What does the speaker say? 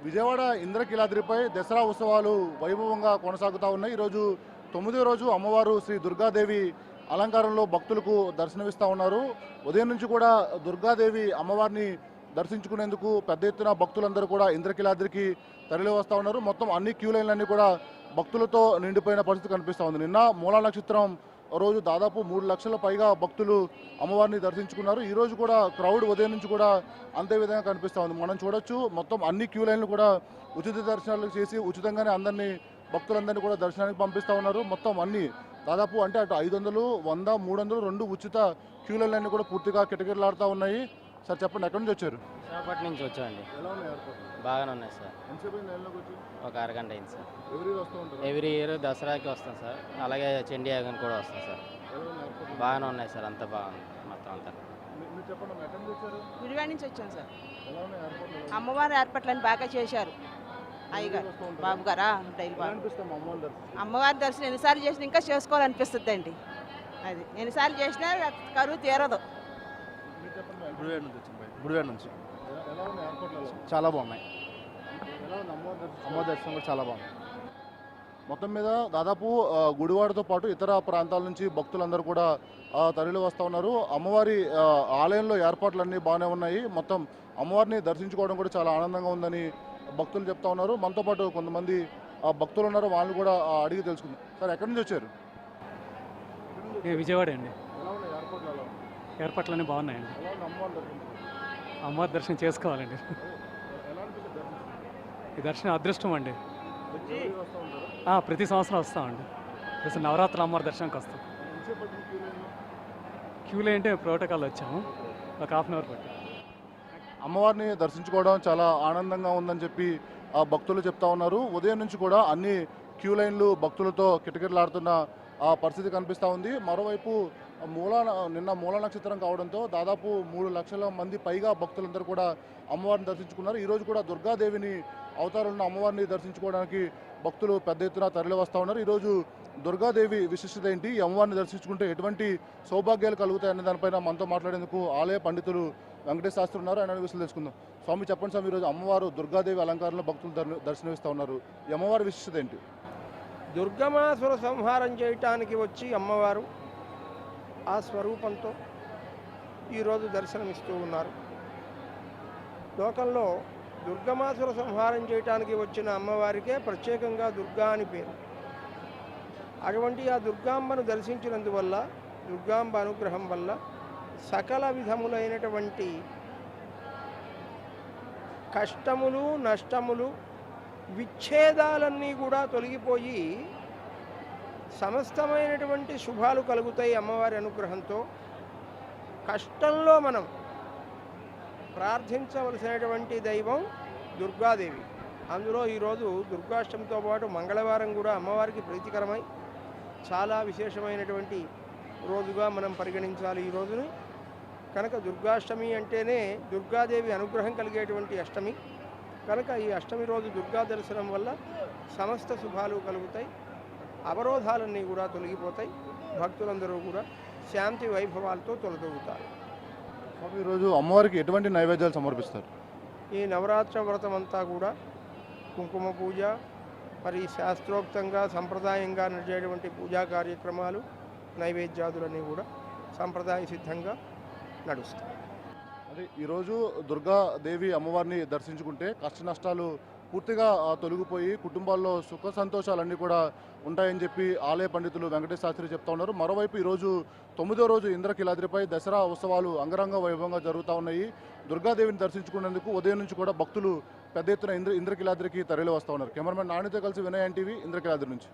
విజయవాడ ఇంద్రకీలాద్రిపై దసరా ఉత్సవాలు వైభవంగా కొనసాగుతూ ఉన్నాయి. ఈరోజు 9వ రోజు అమ్మవారు శ్రీ దుర్గాదేవి అలంకారంలో భక్తులకు దర్శనమిస్తూ ఉన్నారు. ఉదయం నుంచి కూడా దుర్గాదేవి అమ్మవారిని దర్శించుకునేందుకు పెద్ద ఎత్తున భక్తులందరూ కూడా ఇంద్రకీలాద్రికి తరలి వస్తూ ఉన్నారు. మొత్తం అన్ని క్యూ లైన్లన్నీ కూడా భక్తులతో నిండిపోయిన పరిస్థితి కనిపిస్తూ ఉంది. నిన్న మూలా నక్షత్రం రోజు దాదాపు 3 లక్షల పైగా భక్తులు అమ్మవారిని దర్శించుకున్నారు. ఈ రోజు కూడా క్రౌడ్ ఉదయం నుంచి కూడా అంతే విధంగా కనిపిస్తూ ఉంది. మనం చూడొచ్చు మొత్తం అన్ని క్యూ లైన్లు కూడా ఉచిత దర్శనాలు చేసి ఉచితంగానే అందరినీ భక్తులందరినీ కూడా దర్శనానికి పంపిస్తూ ఉన్నారు. మొత్తం అన్ని దాదాపు అంటే అటు 500, 100, 300 2 ఉచిత క్యూ లైన్లన్నీ కూడా పూర్తిగా కిటకిటలాడుతూ ఉన్నాయి. సార్ చెప్పండి, ఎక్కడి నుంచి వచ్చారు? విశాఖపట్నం నుంచి వచ్చామండి. ఎలా ఉన్నాయి ఏర్పాట్లు? బాగానే ఉన్నాయి సార్. ఎంతసేపు అయింది లైన్లోకి వచ్చి? ఒక అరగంట అయింది సార్. ఎవరి వస్తూ ఉంటారు? ఎవ్రీ ఇయర్ దసరాకి వస్తాం సార్. అలాగే చండీ యాగన్ కూడా వస్తాం సార్. ఎలా ఉన్నాయి ఏర్పాట్లు? బాగానే ఉన్నాయి సార్. అంతా బాగుంది మొత్తం అంతా. మీరు చెప్పండి, అమ్మ, ఎక్కడి నుంచి వచ్చారు? విడివాడ నుంచి వచ్చాను సార్. ఎలా ఉన్నాయి ఏర్పాట్లు? అమ్మవారి ఏర్పాట్లను బాగా చేశారు అయ్యగారు బాబు గారా డైలీ ఎలా బాబు. అనిపిస్తాం అమ్మవారి దర్శనం? అమ్మవారి దర్శనం ఎన్నిసార్లు చేసినా ఇంకా చేసుకోవాలనిపిస్తుంది అండి. అది ఎన్నిసార్లు చేసినా కరువు తీరదు. మీరు చెప్పండి, గుడివాడ నుంచి వచ్చింది బయట. గుడివాడ నుంచి ఎలా ఉన్నాయి ఏర్పాట్లు? ఎలా ఉన్నాయి? చాలా బాగున్నాయి. ఎలా ఉంది అమ్మవారి దర్శనం? అమ్మ దర్శనం కూడా చాలా బాగుంది. మొత్తం మీద దాదాపు గుడివాడతో పాటు ఇతర ప్రాంతాల నుంచి భక్తులందరూ కూడా తరలి వస్తూ ఉన్నారు. అమ్మవారి ఆలయంలో ఏర్పాట్లన్నీ బాగానే ఉన్నాయి. మొత్తం అమ్మవారిని దర్శించుకోవడం కూడా చాలా ఆనందంగా ఉందని భక్తులు చెప్తా ఉన్నారు. మనతో పాటు కొంతమంది భక్తులు ఉన్నారు, వాళ్ళు కూడా అడిగి తెలుసుకుందాం. సార్, ఎక్కడి నుంచి వచ్చారు? విజయవాడ అండి. ఎలా ఉన్నాయి ఏర్పాట్లు? ఎలా ఏర్పాట్లన్నీ బాగున్నాయండి. ఎలా ఉంది అమ్మవారి దర్శనం? అమ్మవారి దర్శనం చేసుకోవాలండి. ఎలా అనిపిస్తుంది దర్శనం? ఈ దర్శనం అదృష్టం అండి. ఎవరు వస్తూ ఉంటారు? ప్రతి సంవత్సరం వస్తామండి. ప్రతి నవరాత్రుల అమ్మవారి దర్శనానికి వస్తాం. ఎంతసేపు పట్టింది క్యూ లైన్లో? క్యూలో ఏంటి ప్రోటోకాల్ వచ్చాము. ఒక హాఫ్ అన్ అవర్ పట్టి. అమ్మవారిని దర్శించుకోవడం చాలా ఆనందంగా ఉందని చెప్పి భక్తులు చెప్తా ఉన్నారు. ఉదయం నుంచి కూడా అన్ని క్యూ లైన్లు భక్తులతో కిటకిటలాడుతున్న పరిస్థితి కనిపిస్తూ ఉంది. మరోవైపు నిన్న మూలా నక్షత్రం కావడంతో దాదాపు 3 లక్షల మంది పైగా భక్తులందరూ కూడా అమ్మవారిని దర్శించుకున్నారు. ఈరోజు కూడా దుర్గాదేవిని అవతారంలో అమ్మవారిని దర్శించుకోవడానికి భక్తులు పెద్ద ఎత్తున తరలి వస్తూ ఉన్నారు. ఈరోజు దుర్గాదేవి విశిష్టత ఏంటి, ఈ అమ్మవారిని దర్శించుకుంటే ఎటువంటి సౌభాగ్యాలు కలుగుతాయనే దానిపైన మనతో మాట్లాడేందుకు ఆలయ పండితులు వెంకటేశ్వర శాస్త్రి ఉన్నారు. ఆయన విషయాలు తెలుసుకుందాం. స్వామి, చెప్పండి స్వామి, ఈరోజు అమ్మవారు దుర్గాదేవి అలంకారంలో భక్తులు దర్శనమిస్తూ ఉన్నారు. ఈ అమ్మవారి విశిష్టత ఏంటి? దుర్గమాసుర సంహారం చేయటానికి వచ్చి అమ్మవారు ఆ స్వరూపంతో ఈరోజు దర్శనమిస్తూ ఉన్నారు. లోకంలో దుర్గమాసుర సంహారం చేయటానికి వచ్చిన అమ్మవారికే ప్రత్యేకంగా దుర్గా అని పేరు. అటువంటి ఆ దుర్గాంబను దర్శించినందువల్ల, దుర్గాంబ అనుగ్రహం వల్ల సకల విధములైనటువంటి కష్టములు, నష్టములు, విచ్ఛేదాలన్నీ కూడా తొలగిపోయి సమస్తమైనటువంటి శుభాలు కలుగుతాయి అమ్మవారి అనుగ్రహంతో. కష్టంలో మనం ప్రార్థించవలసినటువంటి దైవం దుర్గాదేవి. అందులో ఈరోజు దుర్గాష్టమితో పాటు మంగళవారం కూడా అమ్మవారికి ప్రీతికరమై చాలా విశేషమైనటువంటి రోజుగా మనం పరిగణించాలి ఈ రోజుని. కనుక దుర్గాష్టమి అంటేనే దుర్గాదేవి అనుగ్రహం కలిగేటువంటి అష్టమి. కనుక ఈ అష్టమి రోజు దుర్గా దర్శనం వల్ల సమస్త శుభాలు కలుగుతాయి, అవరోధాలన్నీ కూడా తొలగిపోతాయి, భక్తులందరూ కూడా శాంతి వైభవాలతో తొలతొగుతారు. ఈరోజు అమ్మవారికి ఎటువంటి నైవేద్యాలు సమర్పిస్తారు? ఈ నవరాత్రి వ్రతం అంతా కూడా కుంకుమ పూజ, మరి శాస్త్రోక్తంగా సంప్రదాయంగా నడిచేటువంటి పూజా కార్యక్రమాలు, నైవేద్యాదులన్నీ కూడా సంప్రదాయ సిద్ధంగా నడుస్తాయి. అదే ఈరోజు దుర్గాదేవి అమ్మవారిని దర్శించుకుంటే కష్ట నష్టాలు పూర్తిగా తొలగిపోయి కుటుంబాల్లో సుఖ సంతోషాలన్నీ కూడా ఉంటాయని చెప్పి ఆలయ పండితులు వెంకటేశ్వర శాస్త్రి చెప్తా ఉన్నారు. మరోవైపు ఈరోజు 9వ రోజు ఇంద్రకీలాద్రిపై దసరా ఉత్సవాలు అంగరంగ వైభవంగా జరుగుతూ ఉన్నాయి. దుర్గాదేవిని దర్శించుకునేందుకు ఉదయం నుంచి కూడా భక్తులు పెద్ద ఎత్తున ఇంద్రకీలాద్రికి తరలి వస్తూ ఉన్నారు. కెమెరామెన్ నానితో కలిసి వినయ్ ఎన్టీవీ, ఇంద్రకీలాద్రి నుంచి.